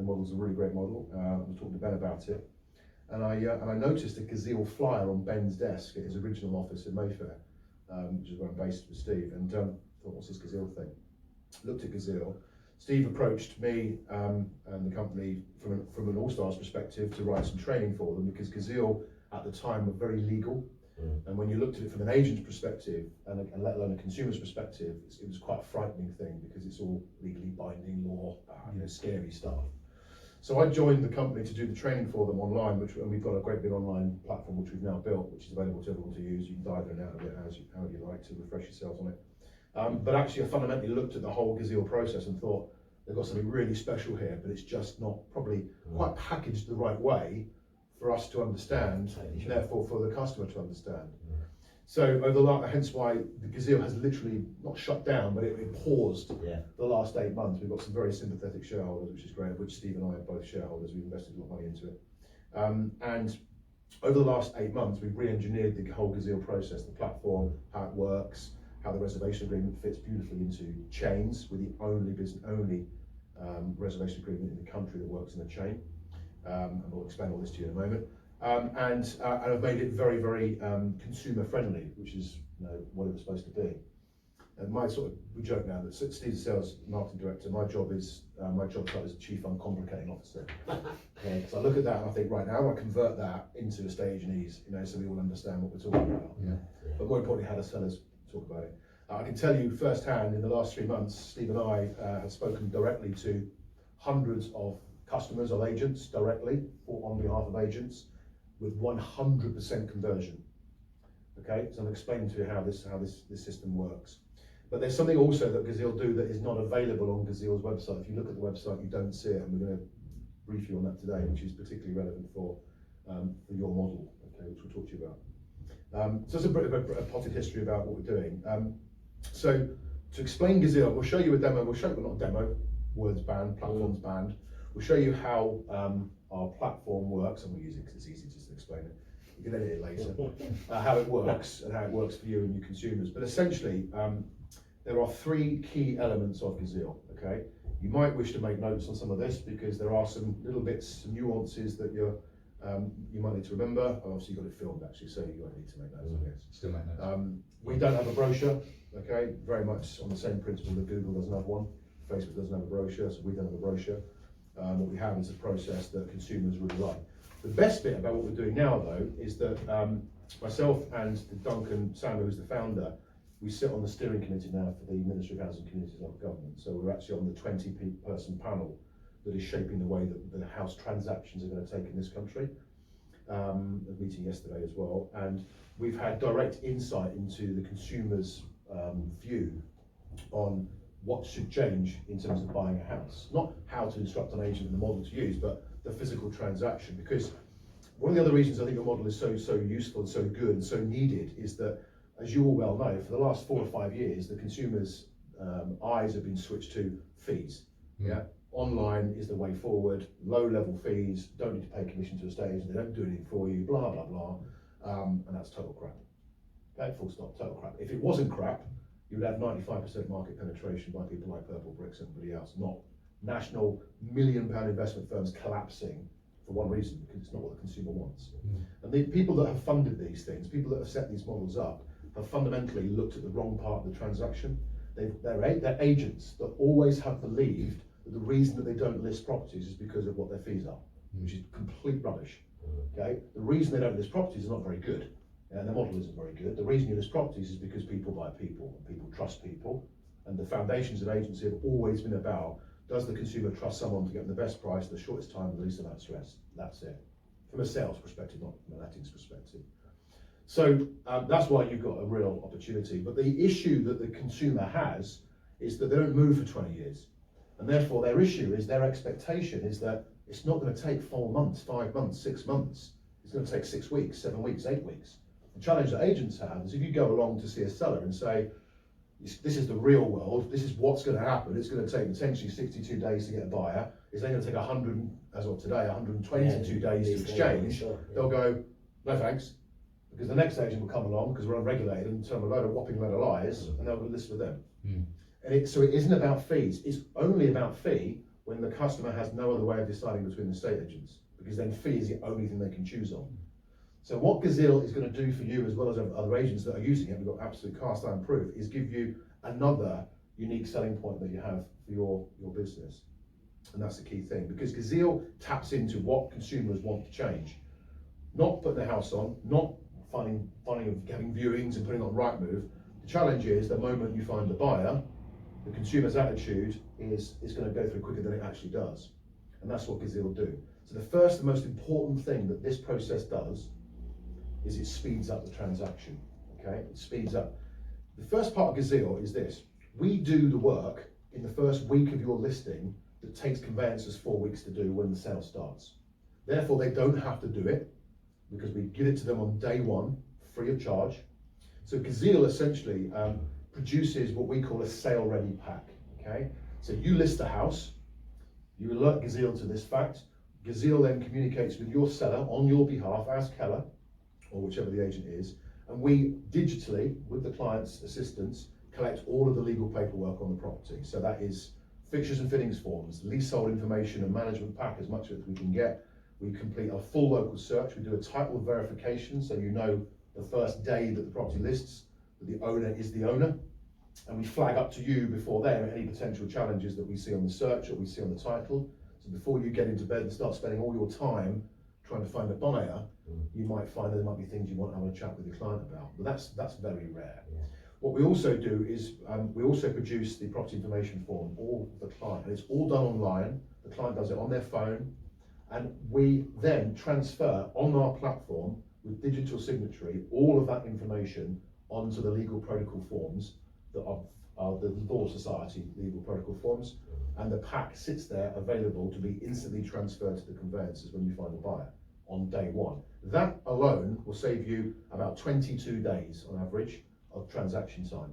the model's a really great model. I was talking to Ben about it, and I noticed a Gazelle flyer on Ben's desk at his original office in Mayfair, which is where I'm based with Steve, and thought, what's this Gazelle thing? Looked at Gazelle. Steve approached me and the company from an All-Stars perspective to write some training for them, because Gazelle at the time were very legal. And when you looked at it from an agent's perspective, and let alone a consumer's perspective, it was quite a frightening thing, because it's all legally binding law, scary stuff. So I joined the company to do the training for them online, and we've got a great big online platform which we've now built, which is available to everyone to use. You can dive in and out of it however you like to refresh yourselves on it. But actually I fundamentally looked at the whole Gazelle process and thought, they've got something really special here, but it's just not probably quite packaged the right way for us to understand, and therefore for the customer to understand. So hence why the Gazelle has literally not shut down, but it paused the last 8 months. We've got some very sympathetic shareholders, which is great, of which Steve and I are both shareholders. We've invested a lot of money into it. And over the last 8 months, we've re-engineered the whole Gazelle process, the platform, how it works, how the reservation agreement fits beautifully into chains. We're the only reservation agreement in the country that works in a chain. And we'll explain all this to you in a moment. And I've made it very, very consumer friendly, which is what it was supposed to be. And we joke now that Steve's the sales marketing director. My job title is Chief Uncomplicating Officer. So I look at that and I think, right, now I convert that into Agenese, so we all understand what we're talking about. But more importantly, how the sellers talk about it. I can tell you firsthand, in the last 3 months, Steve and I have spoken directly to hundreds of customers of agents directly, or on behalf of agents, with 100% conversion. Okay, so I'm explaining to you how this system works. But there's something also that Gazelle do that is not available on Gazelle's website. If you look at the website, you don't see it, and we're going to brief you on that today, which is particularly relevant for your model, okay, which we'll talk to you about. So it's a bit of a potted history about what we're doing. So to explain Gazelle, we'll show you a demo. Well, not a demo, words banned, platforms banned. We'll show you how our platform works, and we'll use it because it's easy just to explain it. You can edit it later. How it works and how it works for you and your consumers. But essentially, there are 3 key elements of Gazelle. Okay, you might wish to make notes on some of this because there are some little bits, some nuances that you might need to remember. Obviously, you've got it filmed actually, so you won't need to make notes. I guess. Still make notes. We don't have a brochure. Okay, very much on the same principle that Google doesn't have one, Facebook doesn't have a brochure, so we don't have a brochure. What we have is a process that consumers really like. The best bit about what we're doing now, though, is that myself and Duncan Sander, who's the founder, we sit on the steering committee now for the Ministry of Housing, Communities and Local Government. So we're actually on the 20-person panel that is shaping the way that the house transactions are going to take in this country. A meeting yesterday as well, and we've had direct insight into the consumer's view on what should change in terms of buying a house. Not how to instruct an agent and the model to use, but the physical transaction. Because one of the other reasons I think your model is so useful and so good and so needed is that, as you all well know, for the last 4 or 5 years, the consumer's eyes have been switched to fees. Online is the way forward, low level fees, don't need to pay commission to a estate agent, they don't do anything for you, blah, blah, blah. And that's total crap. Okay, full stop, total crap. If it wasn't crap, you would have 95% market penetration by people like Purplebricks and everybody else, not national £1 million investment firms collapsing for one reason, because it's not what the consumer wants. And the people that have funded these things, people that have set these models up, have fundamentally looked at the wrong part of the transaction. They're agents that always have believed that the reason that they don't list properties is because of what their fees are, which is complete rubbish. Okay, the reason they don't list properties is not very good. And the model isn't very good. The reason you list properties is because people buy people, and people trust people. And the foundations of agency have always been about, does the consumer trust someone to get them the best price, the shortest time, the least amount of stress? That's it. From a sales perspective, not from a lettings perspective. So that's why you've got a real opportunity. But the issue that the consumer has is that they don't move for 20 years. And therefore their issue is, their expectation is that it's not going to take 4 months, 5 months, 6 months. It's going to take 6 weeks, 7 weeks, 8 weeks. The challenge that agents have is, if you go along to see a seller and say, this is the real world, this is what's going to happen, it's going to take potentially 62 days to get a buyer, it's then going to take 100, as of today, 122 days to exchange, they'll go, no thanks, because the next agent will come along, because we're unregulated, and tell them a whopping load of lies, and they'll list with them. And so it isn't about fees, it's only about fee when the customer has no other way of deciding between the estate agents, because then fee is the only thing they can choose on. So what Gazille is going to do for you, as well as other agents that are using it, we've got absolute cast iron proof, is give you another unique selling point that you have for your business. And that's the key thing, because Gazille taps into what consumers want to change. Not putting the house on, not having viewings and putting it on Rightmove. The challenge is the moment you find the buyer, the consumer's attitude is going to go through quicker than it actually does. And that's what Gazille do. So the first and most important thing that this process does is it speeds up the transaction, okay? It speeds up. The first part of Gazille is this. We do the work in the first week of your listing that takes conveyancers 4 weeks to do when the sale starts. Therefore, they don't have to do it because we give it to them on day one, free of charge. So Gazille essentially produces what we call a sale-ready pack, okay? So you list the house, you alert Gazille to this fact, Gazille then communicates with your seller on your behalf as Keller, or whichever the agent is, and we digitally, with the client's assistance, collect all of the legal paperwork on the property. So that is fixtures and fittings forms, leasehold information and management pack, as much as we can get. We complete a full local search, we do a title verification, so you know the first day that the property lists that the owner is the owner, and we flag up to you before then any potential challenges that we see on the search or we see on the title. So before you get into bed and start spending all your time trying to find a buyer, you might find there might be things you want to have a chat with your client about, but that's very rare. Yeah. What we also do is we also produce the property information form for the client, and it's all done online. The client does it on their phone, and we then transfer on our platform with digital signatory all of that information onto the legal protocol forms that are the Law Society legal protocol forms, and the pack sits there available to be instantly transferred to the conveyancers when you find a buyer on day one. That alone will save you about 22 days on average of transaction time.